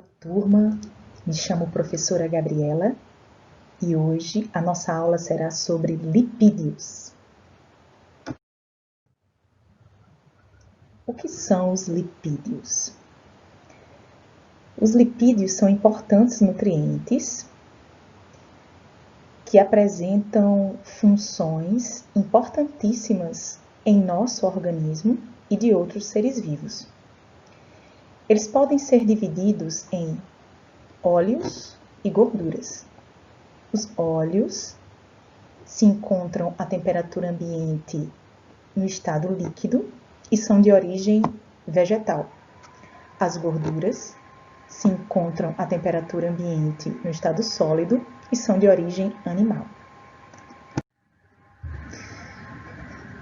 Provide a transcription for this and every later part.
Olá, turma. Me chamo professora Gabriela e hoje a nossa aula será sobre lipídios. O que são os lipídios? Os lipídios são importantes nutrientes que apresentam funções importantíssimas em nosso organismo e de outros seres vivos. Eles podem ser divididos em óleos e gorduras. Os óleos se encontram à temperatura ambiente no estado líquido e são de origem vegetal. As gorduras se encontram à temperatura ambiente no estado sólido e são de origem animal.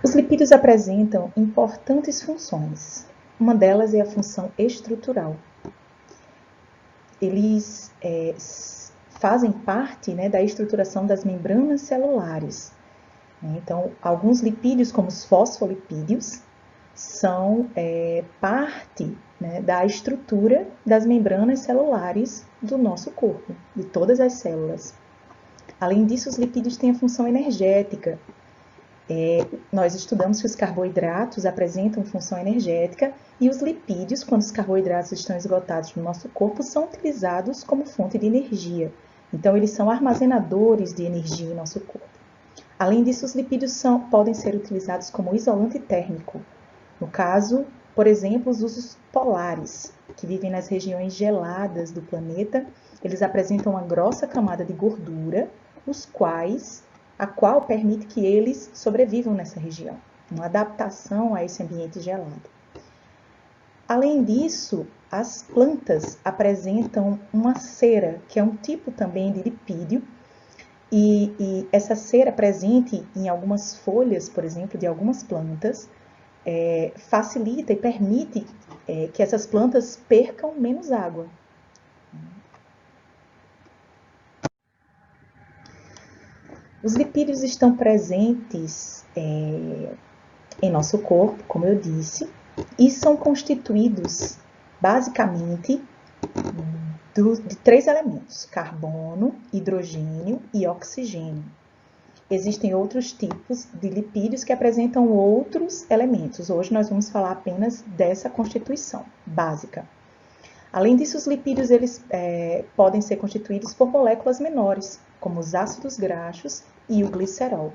Os lipídios apresentam importantes funções. Uma delas é a função estrutural. Eles fazem parte, da estruturação das membranas celulares. Então, alguns lipídios, como os fosfolipídios, são parte da estrutura das membranas celulares do nosso corpo, de todas as células. Além disso, os lipídios têm a função energética. Nós estudamos que os carboidratos apresentam função energética e os lipídios, quando os carboidratos estão esgotados no nosso corpo, são utilizados como fonte de energia. Então, eles são armazenadores de energia em nosso corpo. Além disso, os lipídios podem ser utilizados como isolante térmico. No caso, por exemplo, os ursos polares, que vivem nas regiões geladas do planeta, eles apresentam uma grossa camada de gordura, a qual permite que eles sobrevivam nessa região, uma adaptação a esse ambiente gelado. Além disso, as plantas apresentam uma cera, que é um tipo também de lipídio, e essa cera presente em algumas folhas, por exemplo, de algumas plantas, facilita e permite que essas plantas percam menos água. Os lipídios estão presentes em nosso corpo, como eu disse, e são constituídos basicamente de 3 elementos: carbono, hidrogênio e oxigênio. Existem outros tipos de lipídios que apresentam outros elementos. Hoje nós vamos falar apenas dessa constituição básica. Além disso, os lipídios eles podem ser constituídos por moléculas menores, como os ácidos graxos e o glicerol.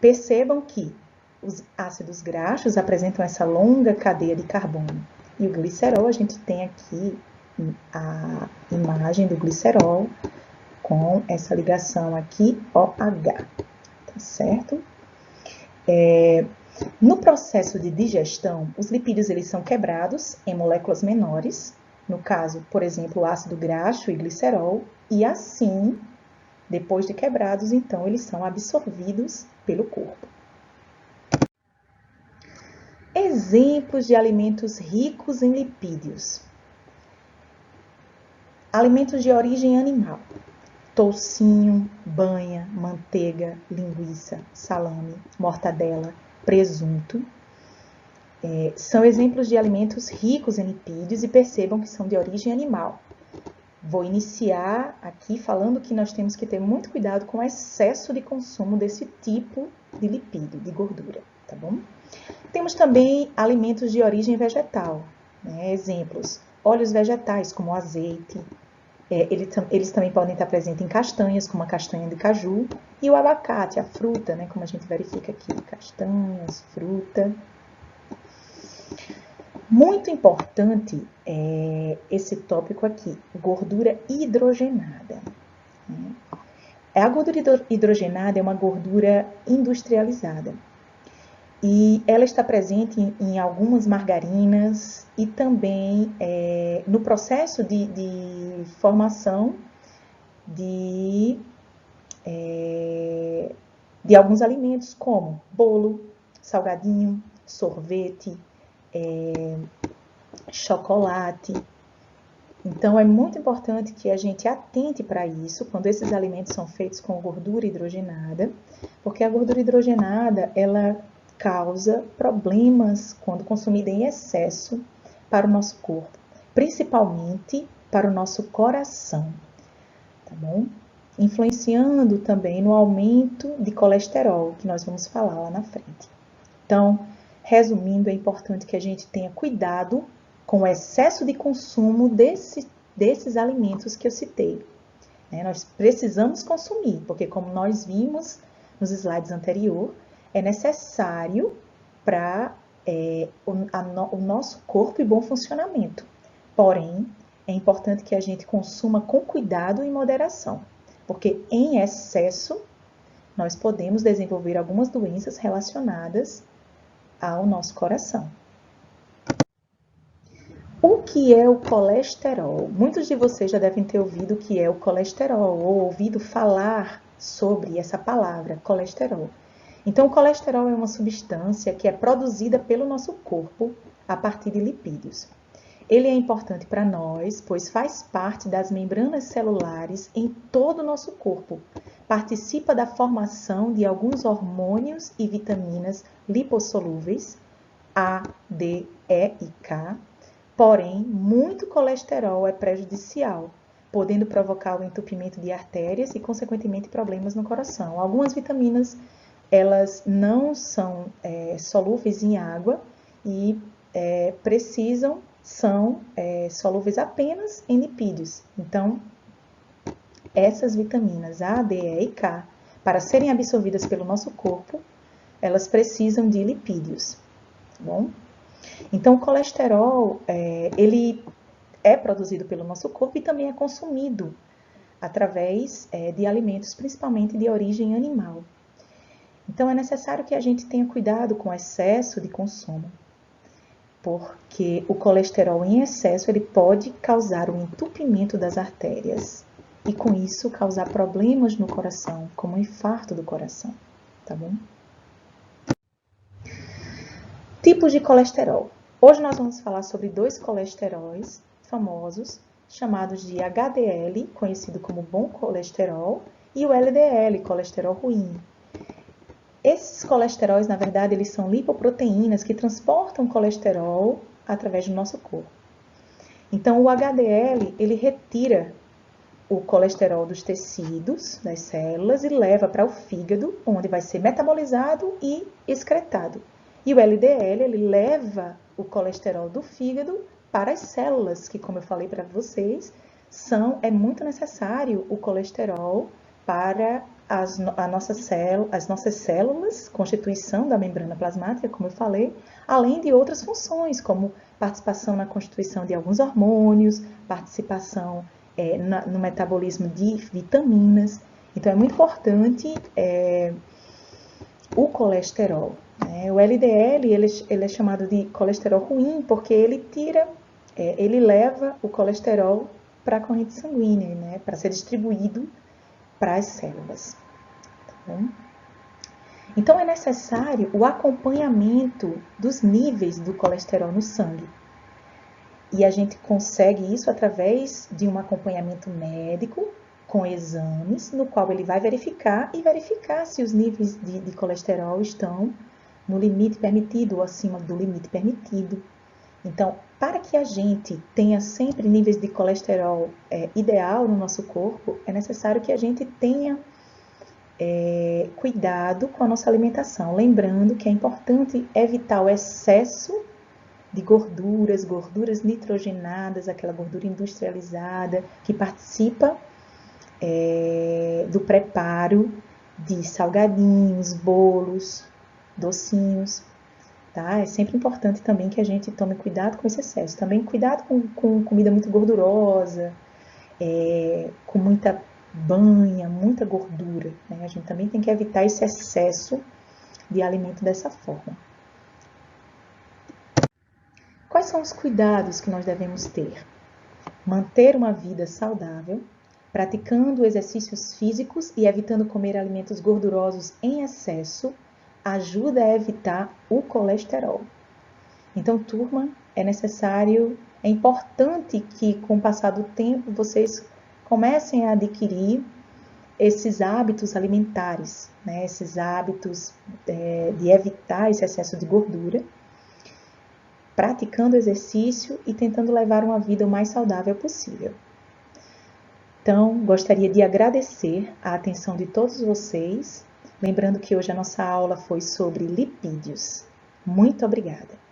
Percebam que os ácidos graxos apresentam essa longa cadeia de carbono. E o glicerol, a gente tem aqui a imagem do glicerol com essa ligação aqui, OH, tá certo? No processo de digestão, os lipídios eles são quebrados em moléculas menores, no caso, por exemplo, o ácido graxo e glicerol, e assim, depois de quebrados, então, eles são absorvidos pelo corpo. Exemplos de alimentos ricos em lipídios. Alimentos de origem animal: toucinho, banha, manteiga, linguiça, salame, mortadela, presunto. São exemplos de alimentos ricos em lipídios e percebam que são de origem animal. Vou iniciar aqui falando que nós temos que ter muito cuidado com o excesso de consumo desse tipo de lipídio, de gordura, tá bom? Temos também alimentos de origem vegetal, exemplos: óleos vegetais, como o azeite. Eles também podem estar presentes em castanhas, como a castanha de caju, e o abacate, a fruta, como a gente verifica aqui, castanhas, fruta. Muito importante esse tópico aqui, gordura hidrogenada. A gordura hidrogenada é uma gordura industrializada. E ela está presente em algumas margarinas e também no processo de formação de alguns alimentos, como bolo, salgadinho, sorvete, chocolate. Então, é muito importante que a gente atente para isso quando esses alimentos são feitos com gordura hidrogenada, porque a gordura hidrogenada, ela causa problemas quando consumida em excesso para o nosso corpo, principalmente para o nosso coração, tá bom? Influenciando também no aumento de colesterol, que nós vamos falar lá na frente. Então, resumindo, é importante que a gente tenha cuidado com o excesso de consumo desses alimentos que eu citei. Nós precisamos consumir, porque como nós vimos nos slides anteriores, é necessário para o nosso corpo e bom funcionamento. Porém, é importante que a gente consuma com cuidado e moderação, porque em excesso nós podemos desenvolver algumas doenças relacionadas ao nosso coração. O que é o colesterol? Muitos de vocês já devem ter ouvido o que é o colesterol, ou ouvido falar sobre essa palavra, colesterol. Então, o colesterol é uma substância que é produzida pelo nosso corpo a partir de lipídios. Ele é importante para nós, pois faz parte das membranas celulares em todo o nosso corpo. Participa da formação de alguns hormônios e vitaminas lipossolúveis, A, D, E e K. Porém, muito colesterol é prejudicial, podendo provocar o entupimento de artérias e, consequentemente, problemas no coração. Algumas vitaminas, elas não são solúveis em água e são solúveis apenas em lipídios. Então, essas vitaminas A, D, E e K, para serem absorvidas pelo nosso corpo, elas precisam de lipídios, tá bom? Então, o colesterol, ele é produzido pelo nosso corpo e também é consumido através de alimentos, principalmente de origem animal. Então, é necessário que a gente tenha cuidado com o excesso de consumo, porque o colesterol em excesso ele pode causar um entupimento das artérias e, com isso, causar problemas no coração, como um infarto do coração, tá bom? Tipos de colesterol. Hoje nós vamos falar sobre 2 colesteróis famosos, chamados de HDL, conhecido como bom colesterol, e o LDL, colesterol ruim. Esses colesteróis, na verdade, eles são lipoproteínas que transportam colesterol através do nosso corpo. Então, o HDL, ele retira o colesterol dos tecidos, das células, e leva para o fígado, onde vai ser metabolizado e excretado. E o LDL, ele leva o colesterol do fígado para as células, que, como eu falei para vocês, é muito necessário o colesterol para as nossas células, constituição da membrana plasmática, como eu falei, além de outras funções, como participação na constituição de alguns hormônios, participação no metabolismo de vitaminas. Então, é muito importante o colesterol. O LDL ele é chamado de colesterol ruim porque ele leva o colesterol para a corrente sanguínea, para ser distribuído para as células. Tá bom? Então, é necessário o acompanhamento dos níveis do colesterol no sangue. E a gente consegue isso através de um acompanhamento médico com exames, no qual ele vai verificar se os níveis de colesterol estão no limite permitido ou acima do limite permitido. Então, para que a gente tenha sempre níveis de colesterol ideal no nosso corpo, é necessário que a gente tenha cuidado com a nossa alimentação. Lembrando que é importante evitar o excesso de gorduras nitrogenadas, aquela gordura industrializada que participa do preparo de salgadinhos, bolos, docinhos, tá? É sempre importante também que a gente tome cuidado com esse excesso. Também cuidado com comida muito gordurosa, com muita banha, muita gordura, né? A gente também tem que evitar esse excesso de alimento dessa forma. Quais são os cuidados que nós devemos ter? Manter uma vida saudável, praticando exercícios físicos e evitando comer alimentos gordurosos em excesso, ajuda a evitar o colesterol. Então, turma, é importante que com o passar do tempo vocês comecem a adquirir esses hábitos alimentares, né? Esses hábitos de evitar esse excesso de gordura, praticando exercício e tentando levar uma vida o mais saudável possível. Então, gostaria de agradecer a atenção de todos vocês, lembrando que hoje a nossa aula foi sobre lipídios. Muito obrigada!